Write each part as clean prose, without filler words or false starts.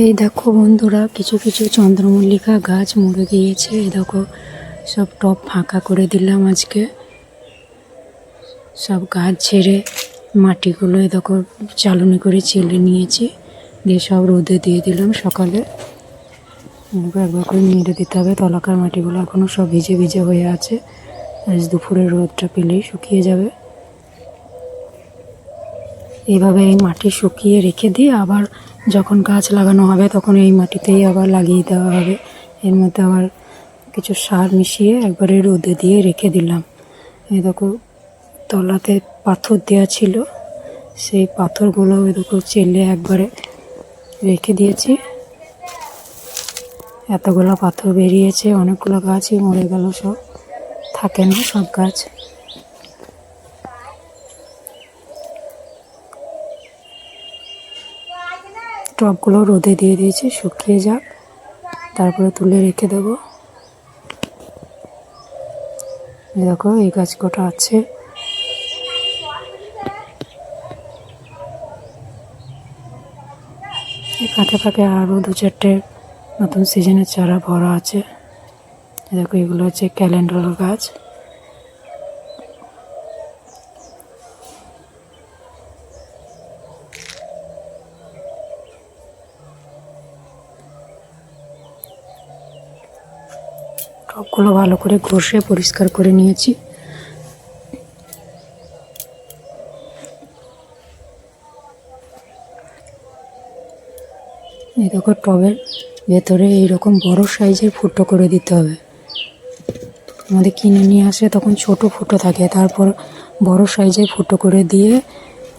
এই দেখো বন্ধুরা, কিছু কিছু চন্দ্রমল্লিকা গাছ মরে গিয়েছে। এই দেখো, সব টব ফাঁকা করে দিলাম আজকে। সব গাছ ছেড়ে মাটিগুলো এই দেখো চালনি করে চেলে নিয়েছি, দিয়ে সব রোদে দিয়ে দিলাম সকালে। একবার করে নেড়ে দিতে হবে, তলাকার মাটিগুলো এখনও সব ভিজে ভিজে হয়ে আছে। আজ দুপুরের রোদটা পেলেই শুকিয়ে যাবে। এইভাবে এই মাটি শুকিয়ে রেখে দিয়ে আবার যখন গাছ লাগানো হবে তখন এই মাটিতেই আবার লাগিয়ে দেওয়া হবে। এর মধ্যে আবার কিছু সার মিশিয়ে একবারে রোদে দিয়ে রেখে দিলাম। এই দেখো, তলাতে পাথর দেওয়া ছিল, সেই পাথরগুলো এই দেখো চেলে একবারে রেখে দিয়েছি। এতগুলো পাথর বেরিয়েছে, অনেকগুলো গাছই মরে গেল, সব থাকে না সব গাছ। টবগুলো রোদে দিয়ে দিয়েছি, শুকিয়ে যাক, তারপরে তুলে রেখে দেবো। দেখো এই গাছ কটা আছে। এই ফাঁকে ফাঁকে আরও দু চারটে নতুন সিজনের চারা ভরা আছে। দেখো এগুলো হচ্ছে ক্যালেন্ডার গাছ। টবগুলো ভালো করে ঘষে পরিষ্কার করে নিয়েছি। এই দেখো, টবের ভেতরে এইরকম বড় সাইজের ফুটো করে দিতে হবে। আমাদের কিনে নিয়ে আসে তখন ছোট ফুটো থাকে, তারপর বড় সাইজের ফুটো করে দিয়ে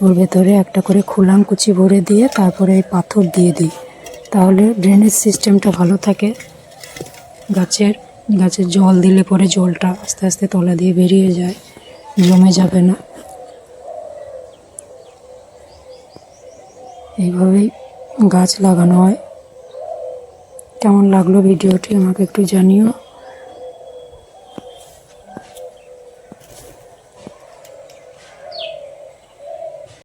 ওর ভেতরে একটা করে খোলামকুচি ভরে দিয়ে তারপরে এই পাথর দিয়ে দিই, তাহলে ড্রেনেজ সিস্টেমটা ভালো থাকে। গাছের জল দিলে পরে জলটা আস্তে আস্তে তলা দিয়ে বেরিয়ে যায়, জমে যাবে না। এইভাবেই গাছ লাগানো হয়। কেমন লাগলো ভিডিওটি আমাকে একটু জানিও।